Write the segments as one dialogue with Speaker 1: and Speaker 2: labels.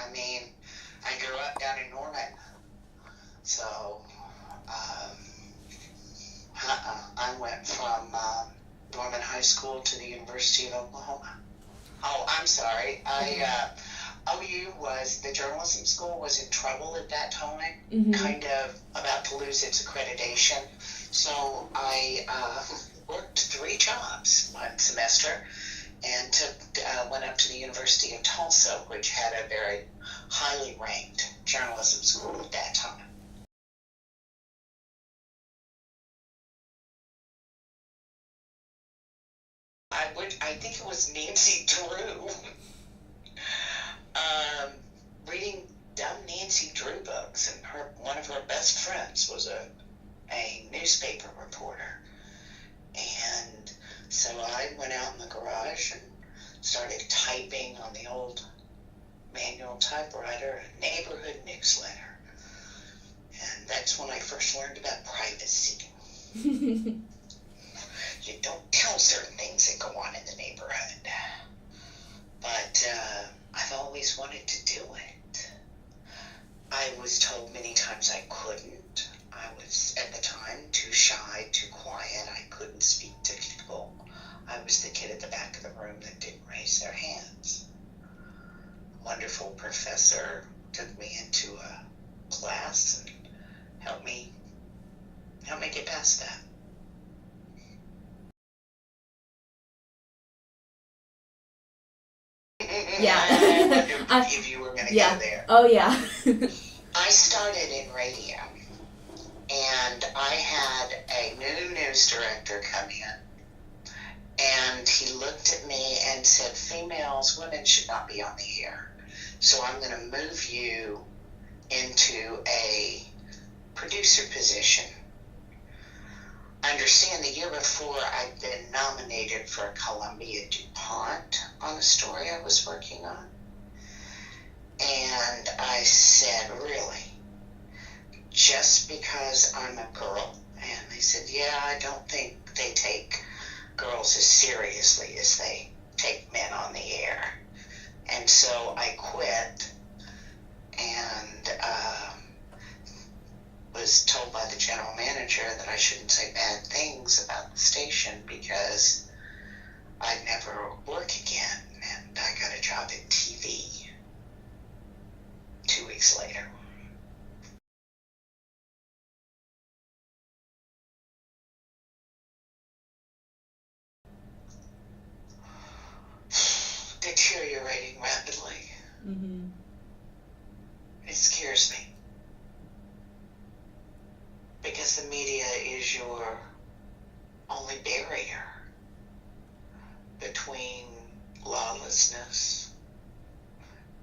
Speaker 1: I mean, I grew up down in Norman, so I went from Norman High School to the University of Oklahoma. Oh, I'm sorry. OU the journalism school was in trouble at that time, kind of about to lose its accreditation. So I worked 3 jobs one semester and went up to the University of Tulsa, which had a very highly ranked journalism school at that time. I think it was Nancy Drew. Reading dumb Nancy Drew books, and one of her best friends was a newspaper reporter. And so I went out in the garage and started typing on the old manual typewriter a neighborhood newsletter. And that's when I first learned about privacy. You don't tell certain things that go on in the neighborhood. But I've always wanted to do it. I was told many times I couldn't. I was, at the time, too shy, too quiet. I couldn't speak to people. I was the kid at the back of the room that didn't raise their hands. A wonderful professor took me into a class and helped me get past that.
Speaker 2: Yeah.
Speaker 1: I wondered if you were going to go there.
Speaker 2: Oh, yeah.
Speaker 1: I started in radio, and I had a new news director come in, and he looked at me and said, women should not be on the air. So I'm going to move you into a producer position. I understand the year before I'd been nominated for a Columbia DuPont on a story I was working on. And I said, really? Just because I'm a girl? And they said, yeah, I don't think they take girls as seriously as they take men on the air. And so I quit and was told by the general manager that I shouldn't say bad things about the station because I'd never work again. And I got a job in TV 2 weeks later. Deteriorating rapidly.
Speaker 2: Mm-hmm.
Speaker 1: It scares me. Because the media is your only barrier between lawlessness.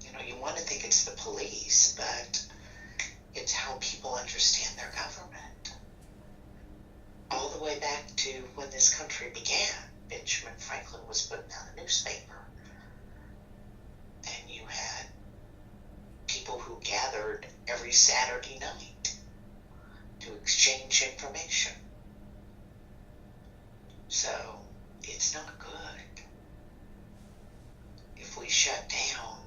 Speaker 1: You know, you want to think it's the police, but it's how people understand their government. All the way back to when this country began, Benjamin Franklin was putting out a newspaper. And you had people who gathered every Saturday night to exchange information. So, it's not good if we shut down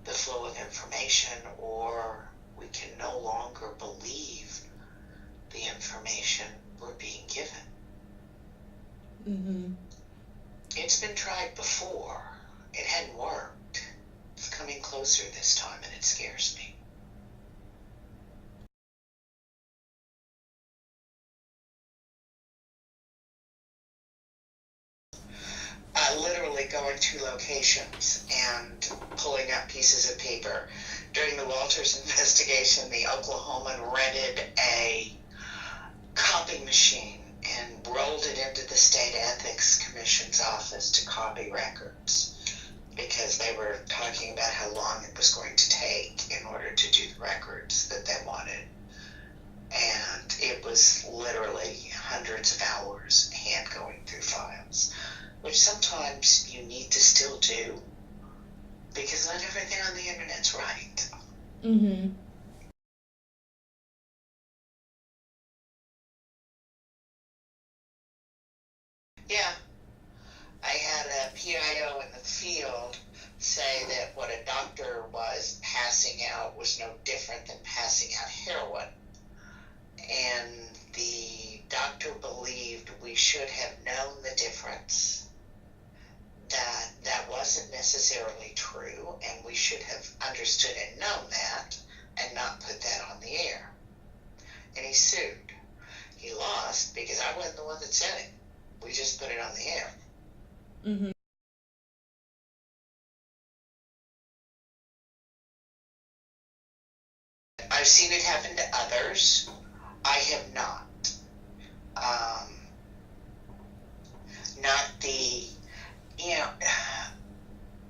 Speaker 1: the flow of information, or we can no longer believe the information we're being given.
Speaker 2: Mm-hmm.
Speaker 1: It's been tried before. It hadn't worked. It's coming closer this time, and it scares me. Literally going to locations and pulling up pieces of paper. During the Walters investigation, the Oklahoman rented a copy machine and rolled it into the State Ethics Commission's office to copy records because they were talking about how long it was going to take in order to do the records that they wanted. And it was literally hundreds of hours hand going through files, which sometimes you need to still do because not everything on the internet's right.
Speaker 2: Mm-hmm.
Speaker 1: Yeah, I had a PIO in the field say that what a doctor was was no different than passing out heroin. And the doctor believed we should have known the difference, that that wasn't necessarily true, and we should have understood and known that and not put that on the air. And he sued. He lost because I wasn't the one that said it. We just put it on the air.
Speaker 2: Mm-hmm.
Speaker 1: I've seen it happen to others. I have not. Not the,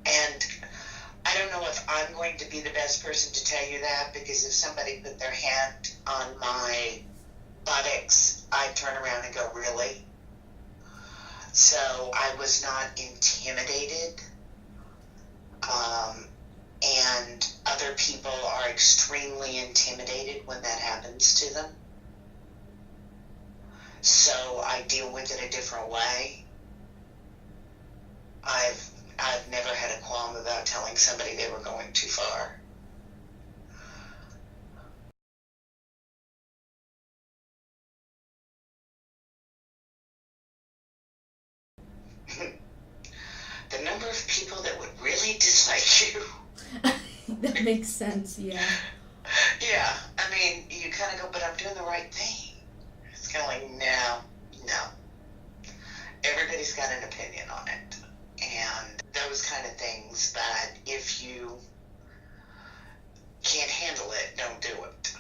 Speaker 1: and I don't know if I'm going to be the best person to tell you that, because if somebody put their hand on my buttocks, I'd turn around and go, really? So I was not intimidated. And other people are extremely intimidated when that happens to them. So I deal with it a different way. I've never had a qualm about telling somebody they were going too far. The number of people that would really dislike you.
Speaker 2: That makes sense, yeah.
Speaker 1: Yeah, I mean, you kind of go, but I'm doing the right thing. It's kind of like, no. Everybody's got an opinion on it. And those kind of things, but if you can't handle it, don't do it.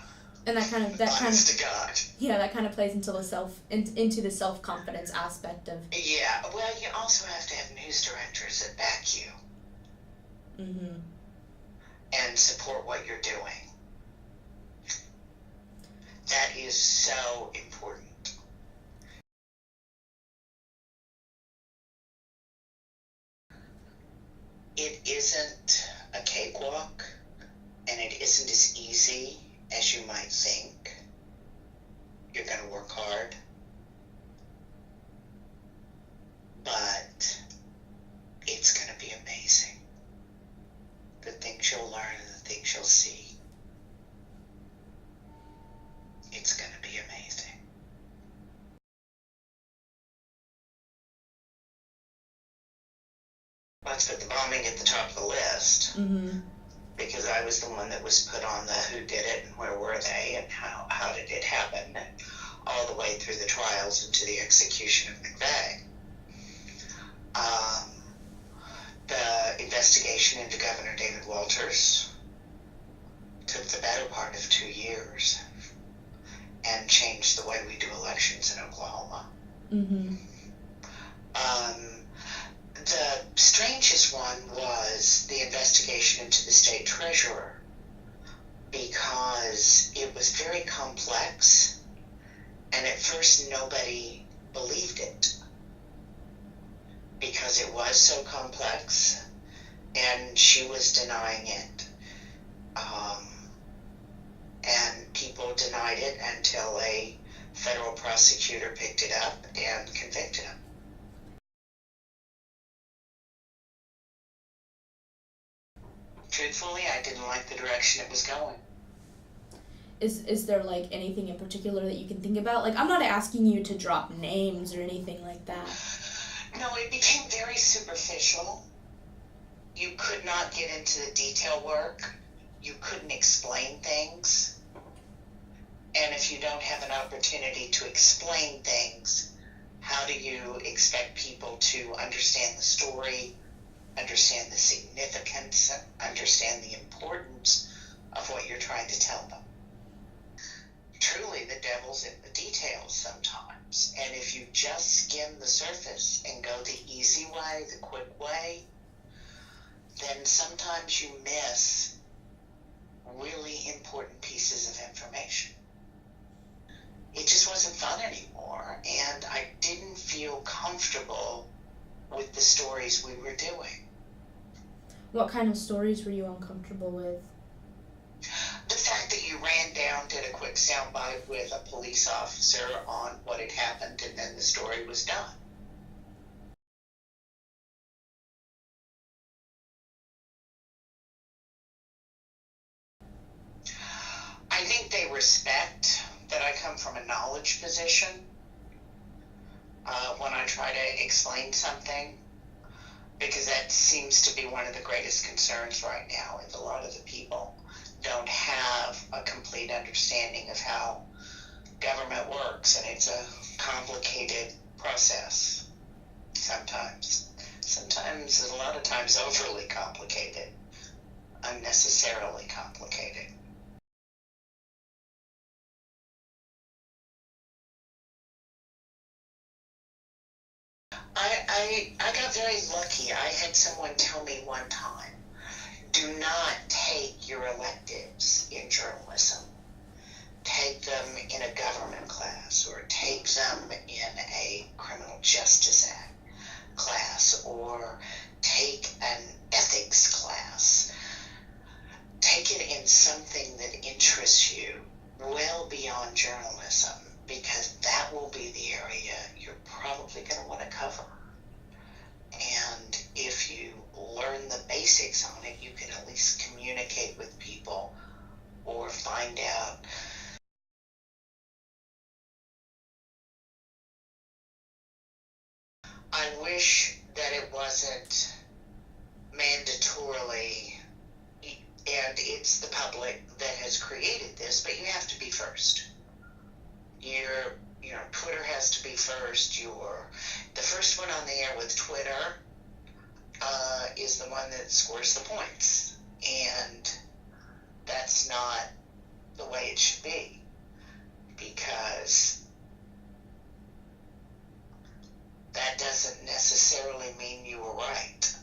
Speaker 2: And
Speaker 1: Honest to God.
Speaker 2: Yeah, that kind of plays into the self-confidence aspect of.
Speaker 1: Yeah, well, you also have to have news directors that back you.
Speaker 2: Mm-hmm.
Speaker 1: And support what you're doing. That is so important. It isn't a cakewalk, and it isn't as easy as you might think. You're going to work hard. But it's going to be amazing. The things you'll learn and the things you'll see. It's going to be amazing. Let's put the bombing at the top of the list.
Speaker 2: Mm-hmm.
Speaker 1: Because I was the one that was put on the who did it and where were they and how did it happen, and all the way through the trials and to the execution of McVeigh. The investigation into Governor David Walters took the better part of 2 years and changed the way we do elections in Oklahoma.
Speaker 2: Mm-hmm.
Speaker 1: The strangest one was the investigation into the state treasurer, because it was very complex, and at first nobody believed it because it was so complex, and she was denying it. And people denied it until a federal prosecutor picked it up and convicted him. Truthfully, I didn't like the direction it was going.
Speaker 2: Is there like anything in particular that you can think about? Like, I'm not asking you to drop names or anything like that.
Speaker 1: No, it became very superficial. You could not get into the detail work. You couldn't explain things. And if you don't have an opportunity to explain things, how do you expect people to understand the story, understand the significance, understand the importance of what you're trying to tell them? Truly, the devil's in the details sometimes. And if you just skim the surface and go the easy way, the quick way, then sometimes you miss really important pieces of information. It just wasn't fun anymore, and I didn't feel comfortable with the stories we were doing.
Speaker 2: What kind of stories were you uncomfortable with?
Speaker 1: The fact that you ran down, did a quick soundbite with a police officer on what had happened, and then the story was done. think they respect that I come from a knowledge position when I try to explain something, because that seems to be one of the greatest concerns right now, is a lot of the people don't have a complete understanding of how government works, and it's a complicated process sometimes. Sometimes, a lot of times, overly complicated, unnecessarily complicated. I got very lucky. I had someone tell me one time, do not take your electives in journalism. Take them in a government class, or take them in a criminal justice act class, or take an ethics class. Take it in something that interests you well beyond journalism, because that will be the area you're probably going to want to cover. And if you learn the basics on it, you can at least communicate with people or find out. I wish that it wasn't mandatorily, and it's the public that has created this, but you have to be first. Twitter has to be first. The first one on the air with Twitter is the one that scores the points, and that's not the way it should be, because that doesn't necessarily mean you were right.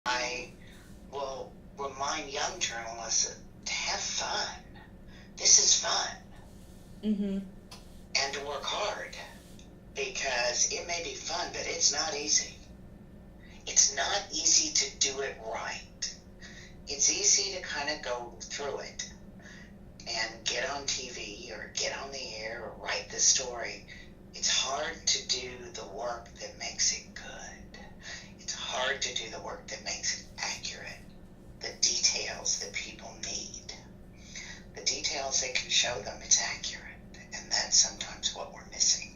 Speaker 1: I will remind young journalists to have fun. This is fun.
Speaker 2: Mm-hmm.
Speaker 1: And to work hard, because it may be fun, but it's not easy. It's not easy to do it right. It's easy to kind of go through it and get on TV or get on the air or write the story. It's hard to do the work that makes it good. It's hard to do the work that makes it accurate. The details that people need. The details that can show them it's accurate. And that's sometimes what we're missing.